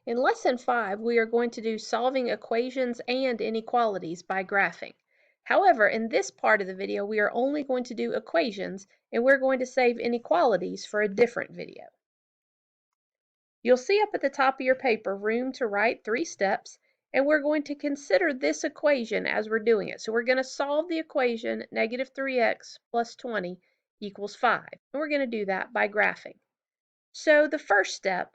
In Lesson 5, we are going to do solving equations and inequalities by graphing. However, in this part of the video, we are only going to do equations, and we're going to save inequalities for a different video. You'll see up at the top of your paper room to write 3 steps, and we're going to consider this equation as we're doing it. So we're going to solve the equation negative 3x plus 20 equals 5. And we're going to do that by graphing. So the first step,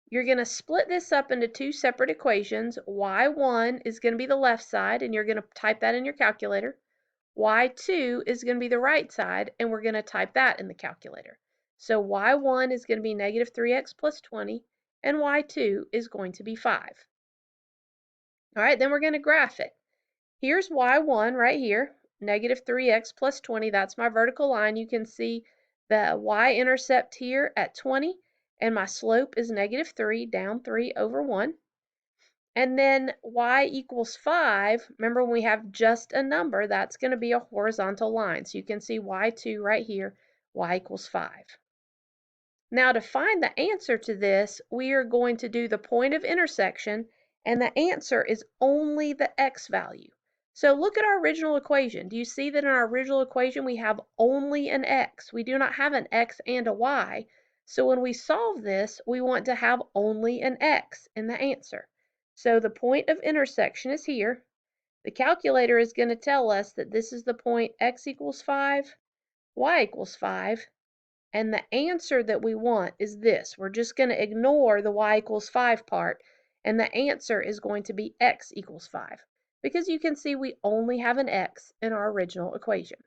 you're going to split this up into 2 separate equations. Y1 is going to be the left side, and you're going to type that in your calculator. Y2 is going to be the right side, and we're going to type that in the calculator. So Y1 is going to be negative 3x plus 20, and Y2 is going to be 5. All right, then we're going to graph it. Here's Y1 right here, negative 3x plus 20. That's my vertical line. You can see the y-intercept here at 20. And my slope is negative 3, down 3 over 1. And then y equals 5. Remember, when we have just a number, that's going to be a horizontal line. So you can see y2 right here, y equals 5. Now, to find the answer to this, we are going to do the point of intersection, and the answer is only the x value. So look at our original equation. Do you see that in our original equation we have only an x? We do not have an x and a y. So when we solve this, we want to have only an x in the answer. So the point of intersection is here. The calculator is going to tell us that this is the point x equals 5, y equals 5, and the answer that we want is this. We're just going to ignore the y equals 5 part, and the answer is going to be x equals 5, because you can see we only have an x in our original equation.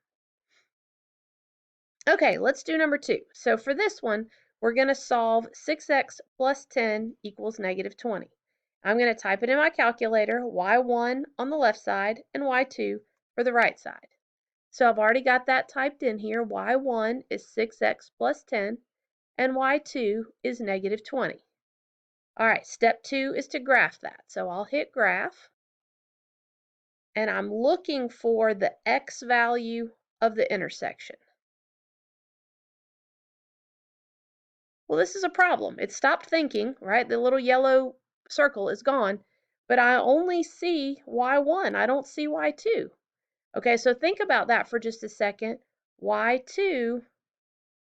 Okay, let's do number 2. So for this one, we're going to solve 6x plus 10 equals negative 20. I'm going to type it in my calculator, y1 on the left side and y2 for the right side. So I've already got that typed in here. Y1 is 6x plus 10, and y2 is negative 20. All right, step 2 is to graph that. So I'll hit graph, and I'm looking for the x value of the intersection. Well, this is a problem. It stopped thinking, right? The little yellow circle is gone, but I only see y1. I don't see y2. Okay, so think about that for just a second. Y2,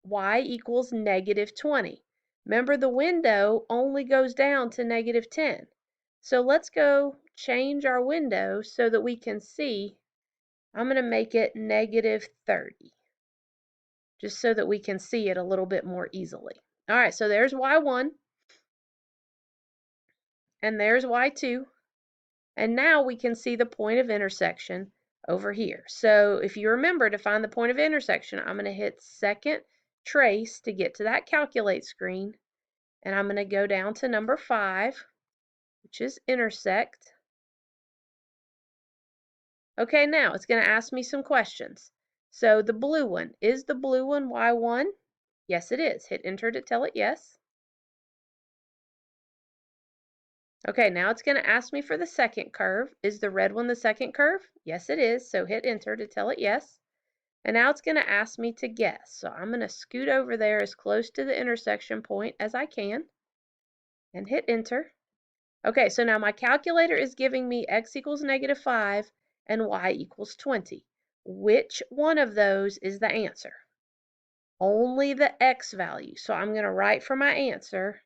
y equals negative 20. Remember, the window only goes down to negative 10. So let's go change our window so that we can see. I'm going to make it negative 30, just so that we can see it a little bit more easily. All right, so there's y1, and there's y2, and now we can see the point of intersection over here. So if you remember, to find the point of intersection, I'm going to hit second trace to get to that calculate screen, and I'm going to go down to number 5, which is intersect. Okay, now it's going to ask me some questions. So the blue one, is the blue one y1? Yes, it is. Hit enter to tell it yes. Okay, now it's going to ask me for the second curve. Is the red one the second curve? Yes, it is. So hit enter to tell it yes. And now it's going to ask me to guess. So I'm going to scoot over there as close to the intersection point as I can and hit enter. Okay, so now my calculator is giving me x equals negative 5 and y equals 20. Which one of those is the answer? Only the x value. So I'm going to write for my answer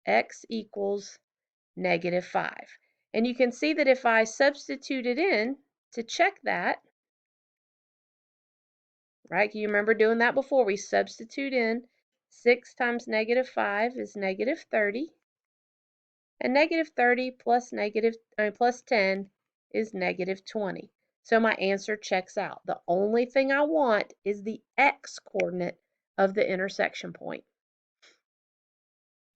x equals negative 5. And you can see that if I substitute it in to check that, right, you remember doing that before, we substitute in 6 times negative 5 is negative 30, and negative 30 plus plus 10 is negative 20. So my answer checks out. The only thing I want is the x coordinate of the intersection point.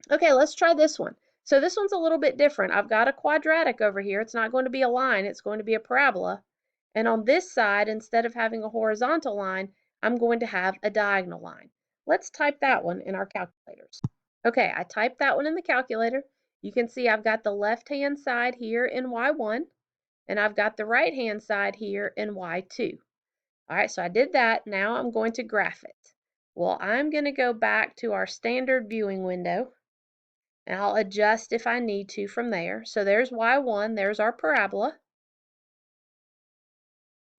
Okay, let's try this one. So this one's a little bit different. I've got a quadratic over here. It's not going to be a line, it's going to be a parabola. And on this side, instead of having a horizontal line, I'm going to have a diagonal line. Let's type that one in our calculators. Okay, I typed that one in the calculator. You can see I've got the left-hand side here in y1, and I've got the right-hand side here in y2. All right, so I did that. Now I'm going to graph it. Well, I'm going to go back to our standard viewing window, And I'll adjust if I need to from there. So there's y1, there's our parabola.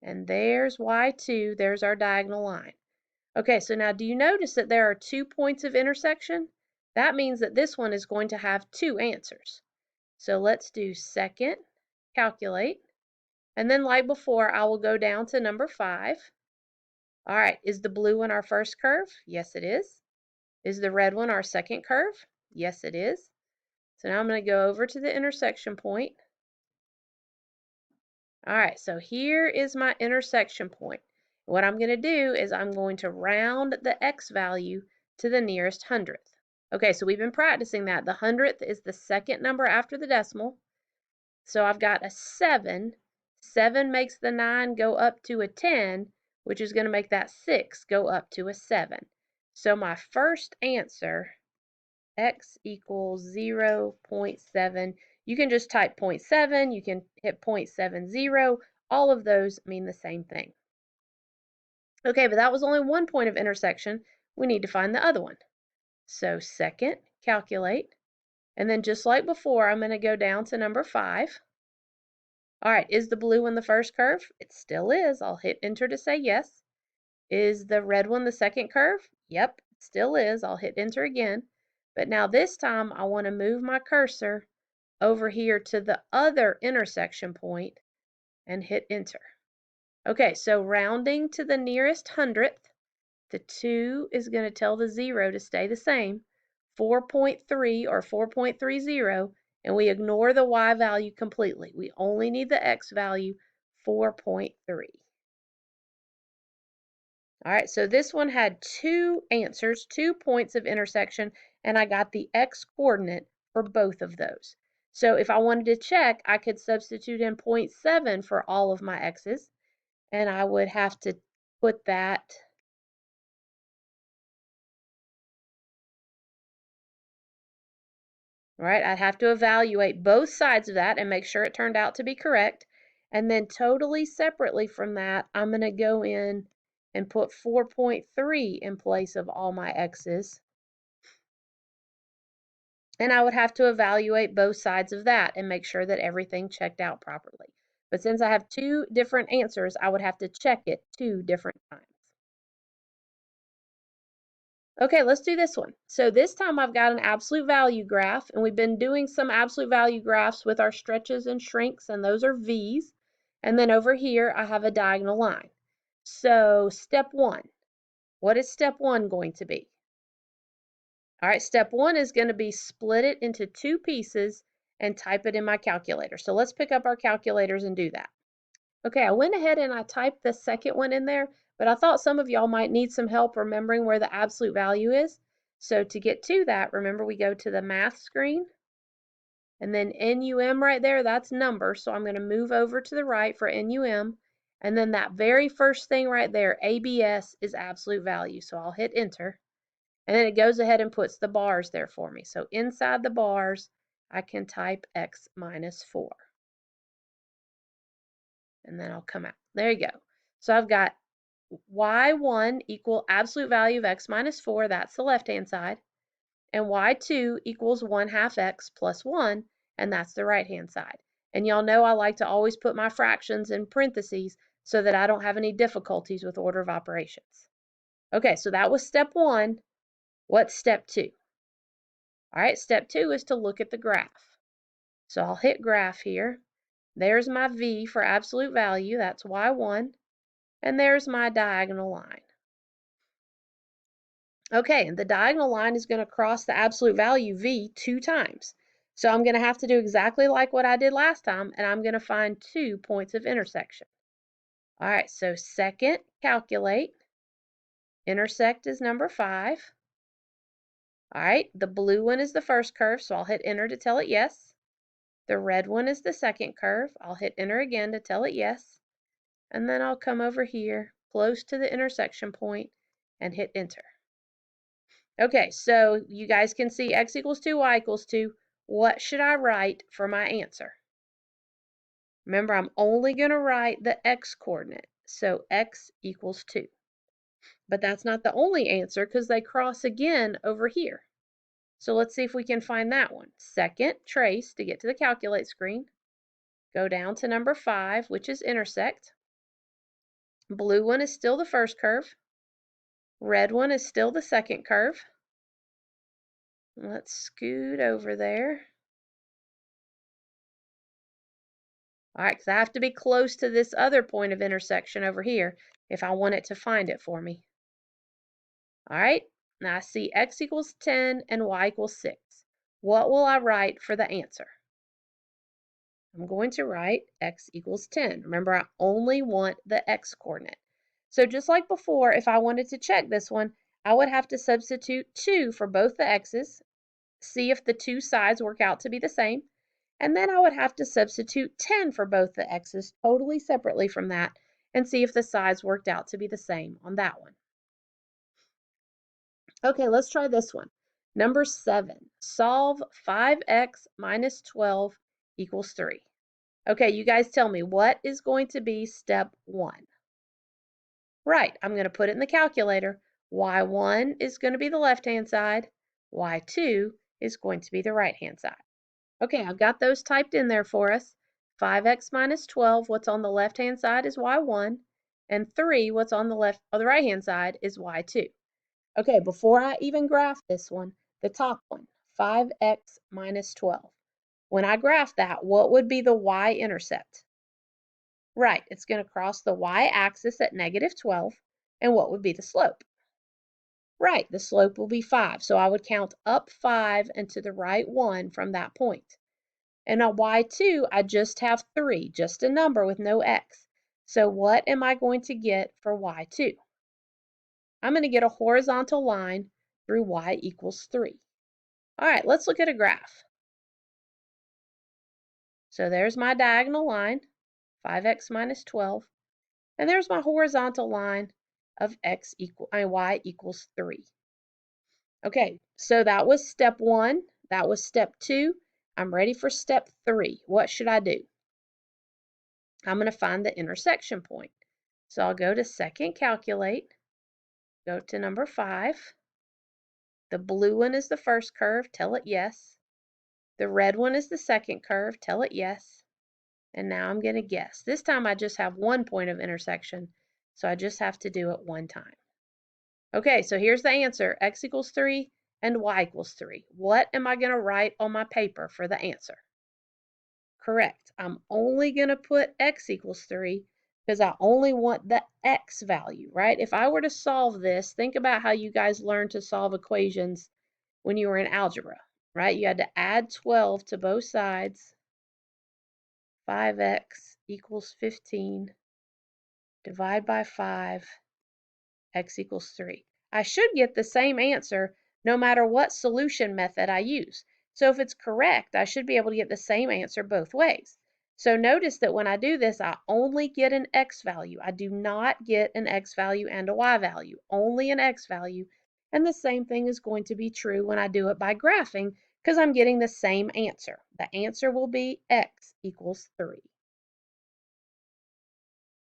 And there's y2, there's our diagonal line. Okay, so now do you notice that there are 2 points of intersection? That means that this one is going to have 2 answers. So let's do second, calculate, and then like before, I will go down to number 5. All right, is the blue one our first curve? Yes, it is. Is the red one our second curve? Yes, it is. So now I'm going to go over to the intersection point. All right, so here is my intersection point. What I'm going to do is I'm going to round the x value to the nearest hundredth. Okay, so we've been practicing that. The hundredth is the second number after the decimal. So I've got a 7. 7 makes the 9 go up to a 10, which is going to make that 6 go up to a 7. So my first answer, x equals 0.7. You can just type 0.7, you can hit 0.70. All of those mean the same thing. Okay, but that was only one point of intersection. We need to find the other one. So second, calculate. And then just like before, I'm going to go down to number 5. All right, is the blue one the first curve? It still is. I'll hit enter to say yes. Is the red one the second curve? Yep, it still is. I'll hit enter again. But now this time I want to move my cursor over here to the other intersection point and hit enter. Okay, so rounding to the nearest hundredth, the 2 is going to tell the 0 to stay the same, 4.3 or 4.30, and we ignore the y value completely. We only need the x value, 4.3. All right, so this one had 2 answers, 2 points of intersection, and I got the x coordinate for both of those. So if I wanted to check, I could substitute in 0.7 for all of my x's, and I would have to put that, right? I'd have to evaluate both sides of that and make sure it turned out to be correct. And then totally separately from that, I'm going to go in and put 4.3 in place of all my x's. And I would have to evaluate both sides of that and make sure that everything checked out properly. But since I have 2 different answers, I would have to check it 2 different times. Okay, let's do this one. So this time I've got an absolute value graph, and we've been doing some absolute value graphs with our stretches and shrinks, and those are V's. And then over here, I have a diagonal line. So step 1, what is step 1 going to be? All right, step 1 is going to be split it into 2 pieces and type it in my calculator. So let's pick up our calculators and do that. Okay, I went ahead and I typed the second one in there, but I thought some of y'all might need some help remembering where the absolute value is. So to get to that, remember we go to the math screen, and then NUM right there, that's number. So I'm going to move over to the right for NUM, and then that very first thing right there, ABS, is absolute value. So I'll hit enter, and then it goes ahead and puts the bars there for me. So inside the bars, I can type x minus 4. And then I'll come out. There you go. So I've got y1 equal absolute value of x minus 4, that's the left-hand side, and y2 equals 1/2 x plus 1, and that's the right-hand side. And y'all know I like to always put my fractions in parentheses so that I don't have any difficulties with order of operations. Okay, so that was step 1. What's step 2? All right, step 2 is to look at the graph. So I'll hit graph here. There's my V for absolute value, that's y1. And there's my diagonal line. Okay, and the diagonal line is going to cross the absolute value V 2 times. So I'm going to have to do exactly like what I did last time, and I'm going to find 2 points of intersection. All right, so second, calculate. Intersect is number 5. All right, the blue one is the first curve, so I'll hit enter to tell it yes. The red one is the second curve. I'll hit enter again to tell it yes. And then I'll come over here, close to the intersection point, and hit enter. Okay, so you guys can see x equals 2, y equals 2. What should I write for my answer? Remember, I'm only going to write the x coordinate, so x equals 2. But that's not the only answer because they cross again over here. So let's see if we can find that one. Second trace to get to the calculate screen. Go down to number 5, which is intersect. Blue one is still the first curve. Red one is still the second curve. Let's scoot over there. All right, because I have to be close to this other point of intersection over here if I want it to find it for me. All right, now I see x equals 10 and y equals 6. What will I write for the answer? I'm going to write x equals 10. Remember, I only want the x coordinate. So just like before, if I wanted to check this one, I would have to substitute 2 for both the x's, see if the two sides work out to be the same, and then I would have to substitute 10 for both the x's totally separately from that and see if the sides worked out to be the same on that one. Okay, let's try this one. Number 7, solve 5x minus 12 equals 3. Okay, you guys tell me, what is going to be step 1? Right, I'm going to put it in the calculator. Y1 is going to be the left-hand side. Y2 is going to be the right-hand side. Okay, I've got those typed in there for us. 5x minus 12, what's on the left-hand side is y1, and 3, what's on the right-hand side is y2. Okay, before I even graph this one, the top one, 5x minus 12. When I graph that, what would be the y-intercept? Right, it's going to cross the y-axis at negative 12, and what would be the slope? Right, the slope will be 5, so I would count up 5 and to the right 1 from that point. And on y2, I just have 3, just a number with no x. So what am I going to get for y2? I'm going to get a horizontal line through y equals 3. All right, let's look at a graph. So there's my diagonal line, 5x minus 12, and there's my horizontal line of y equals 3. Okay, so that was step 1. That was step 2. I'm ready for step 3. What should I do? I'm going to find the intersection point. So I'll go to second calculate, go to number 5. The blue one is the first curve, tell it yes. The red one is the second curve, tell it yes. And now I'm going to guess. This time I just have one point of intersection, so I just have to do it one time. Okay, so here's the answer, x equals 3 and y equals 3. What am I going to write on my paper for the answer? Correct. I'm only going to put x equals 3 because I only want the x value, right? If I were to solve this, think about how you guys learned to solve equations when you were in algebra, right? You had to add 12 to both sides. 5x equals 15. Divide by 5. X equals 3. I should get the same answer no matter what solution method I use. So if it's correct, I should be able to get the same answer both ways. So notice that when I do this, I only get an x value. I do not get an x value and a y value, only an x value. And the same thing is going to be true when I do it by graphing because I'm getting the same answer. The answer will be x equals 3.